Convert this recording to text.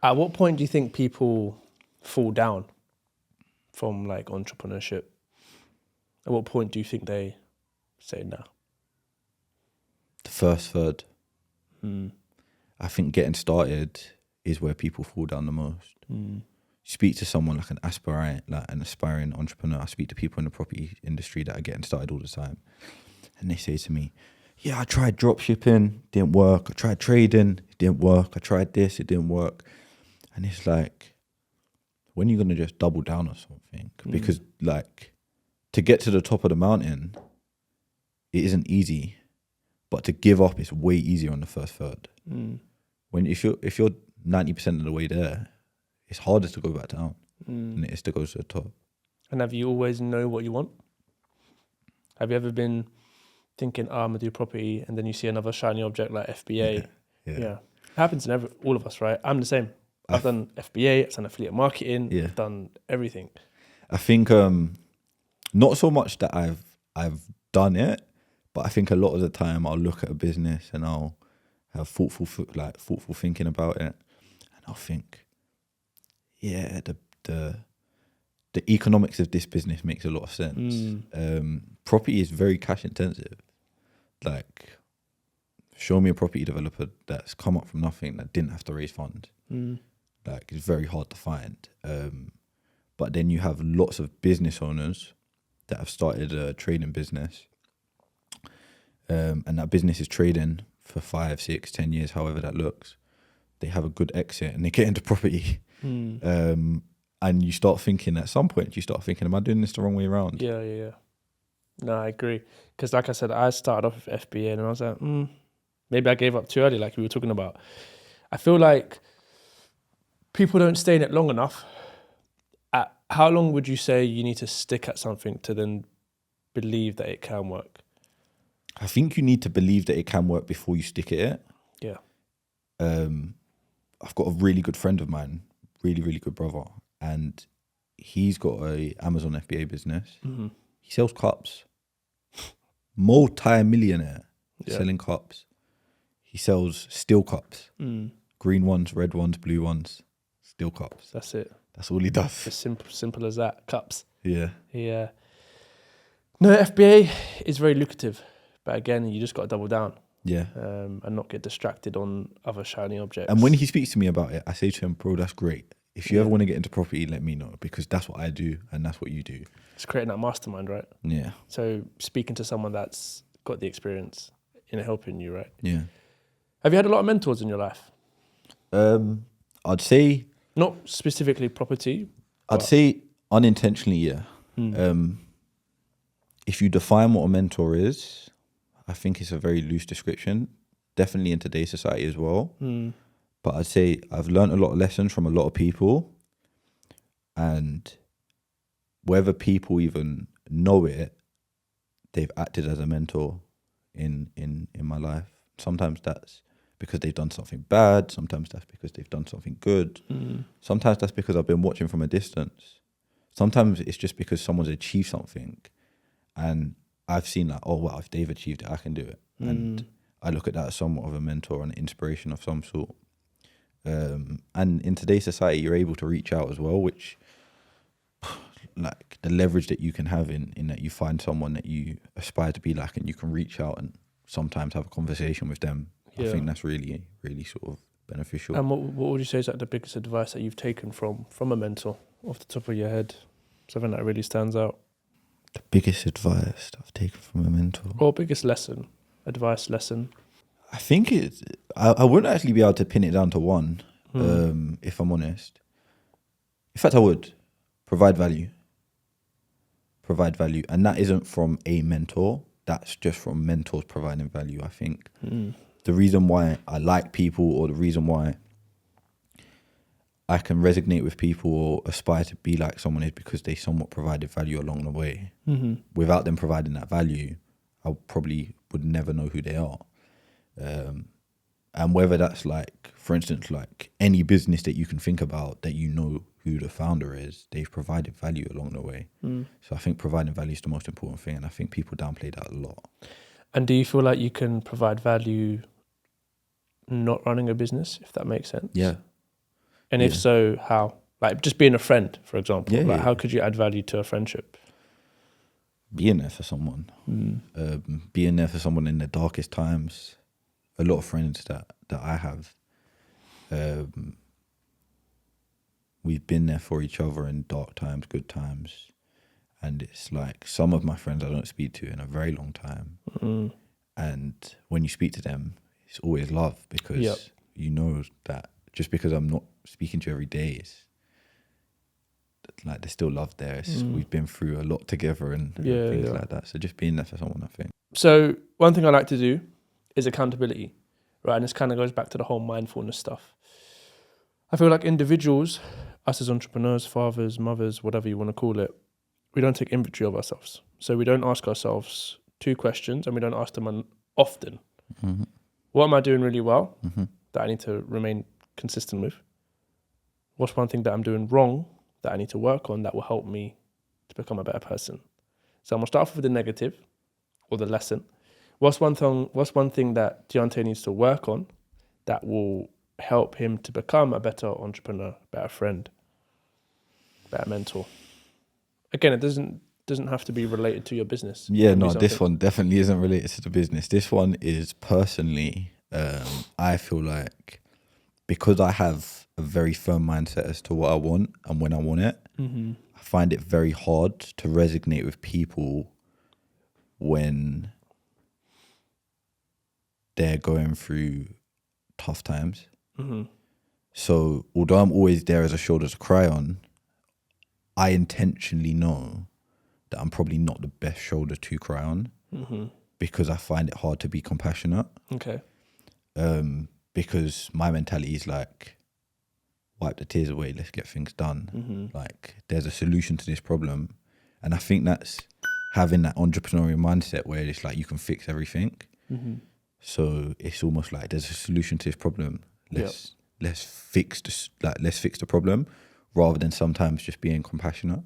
At what point do you think people fall down from like entrepreneurship? At what point do you think they say no? The first third. I think getting started is where people fall down the most. Speak to someone like an aspiring entrepreneur. I speak to people in the property industry that are getting started all the time, and they say to me, "Yeah, I tried drop shipping, didn't work. I tried trading, it didn't work. I tried this, it didn't work." And it's like, when are you gonna just double down or something? Because like, to get to the top of the mountain, it isn't easy. But to give up is way easier on the first third. When if you're 90% of the way there, it's harder to go back down than it is to go to the top. And have you always know what you want? Have you ever been thinking, I'm gonna do property, and then you see another shiny object like FBA? Yeah. It happens in all of us, right? I'm the same. I've done FBA, I've done affiliate marketing, I've done everything. I think not so much that I've done it, but I think a lot of the time I'll look at a business and I'll have thoughtful thinking about it, and I'll think, yeah, the economics of this business makes a lot of sense. Property is very cash intensive. Like, show me a property developer that's come up from nothing, that didn't have to raise funds. Like, it's very hard to find. But then you have lots of business owners that have started a trading business, and that business is trading for 5, 6, 10 years, however that looks. They have a good exit and they get into property. And you start thinking, at some point, am I doing this the wrong way around? Yeah. No, I agree. Because like I said, I started off with FBA and I was like, maybe I gave up too early, like we were talking about. I feel like people don't stay in it long enough. How long would you say you need to stick at something to then believe that it can work? I think you need to believe that it can work before you stick at it. Yeah. I've got a really good friend of mine, really, really good brother, and he's got a Amazon FBA business. He sells cups. Multi-millionaire selling cups. He sells steel cups. Green ones, red ones, blue ones, steel cups. That's it. That's all he does. As simple as that. Cups. Yeah. No, FBA is very lucrative, but again, you just got to double down. Yeah. And not get distracted on other shiny objects. And when he speaks to me about it, I say to him, bro, that's great. If you ever want to get into property, let me know, because that's what I do and that's what you do. It's creating that mastermind, right? Yeah. So speaking to someone that's got the experience in helping you, right? Yeah. Have you had a lot of mentors in your life? I'd say... Not specifically property. I'd say unintentionally, yeah. If you define what a mentor is, I think it's a very loose description, definitely in today's society as well. But I'd say I've learned a lot of lessons from a lot of people, and whether people even know it, they've acted as a mentor in my life. Sometimes that's because they've done something bad. Sometimes that's because they've done something good. Sometimes that's because I've been watching from a distance. Sometimes it's just because someone's achieved something and I've seen like, oh, well, if they've achieved it, I can do it. And I look at that as somewhat of a mentor and an inspiration of some sort. And in today's society, you're able to reach out as well, which, like, the leverage that you can have in that you find someone that you aspire to be like and you can reach out and sometimes have a conversation with them. I think that's really, really sort of beneficial. And what would you say is like the biggest advice that you've taken from a mentor off the top of your head? Something that really stands out. The biggest advice that I've taken from a mentor? Or biggest lesson, advice, lesson? I think I wouldn't actually be able to pin it down to one, if I'm honest. In fact, I would. Provide value. And that isn't from a mentor. That's just from mentors providing value, I think. The reason why I like people, or the reason why I can resonate with people or aspire to be like someone, is because they somewhat provided value along the way. Without them providing that value, I probably would never know who they are. And whether that's like, for instance, like any business that you can think about that you know who the founder is, they've provided value along the way. So I think providing value is the most important thing, and I think people downplay that a lot. And do you feel like you can provide value not running a business, if that makes sense? Yeah. And if Yeah. so, how? Like just being a friend, for example. Yeah, Like yeah. how could you add value to a friendship? Being there for someone. Being there for someone in the darkest times. A lot of friends that I have, we've been there for each other in dark times, good times. And it's like some of my friends I don't speak to in a very long time. And when you speak to them, it's always love because Yep. you know that just because I'm not speaking to you every day, it's like there's still love there. We've been through a lot together and things like that. So just being there for someone, I think. So one thing I like to do is accountability, right? And this kind of goes back to the whole mindfulness stuff. I feel like individuals, us as entrepreneurs, fathers, mothers, whatever you want to call it, we don't take inventory of ourselves. So we don't ask ourselves 2 questions, and we don't ask them often. What am I doing really well that I need to remain consistent with? What's one thing that I'm doing wrong that I need to work on that will help me to become a better person? So I'm gonna start off with the negative or the lesson. What's one thing that Diante needs to work on that will help him to become a better entrepreneur, better friend, better mentor? Again, it doesn't have to be related to your business. It Yeah, can be no, this something- one definitely isn't related to the business. This one is personally, I feel like because I have a very firm mindset as to what I want and when I want it, I find it very hard to resonate with people when they're going through tough times. So although I'm always there as a shoulder to cry on, I intentionally know that I'm probably not the best shoulder to cry on because I find it hard to be compassionate. Okay. Because my mentality is like, wipe the tears away, let's get things done. Like there's a solution to this problem. And I think that's having that entrepreneurial mindset where it's like you can fix everything. So it's almost like there's a solution to this problem. Let's fix the problem rather than sometimes just being compassionate.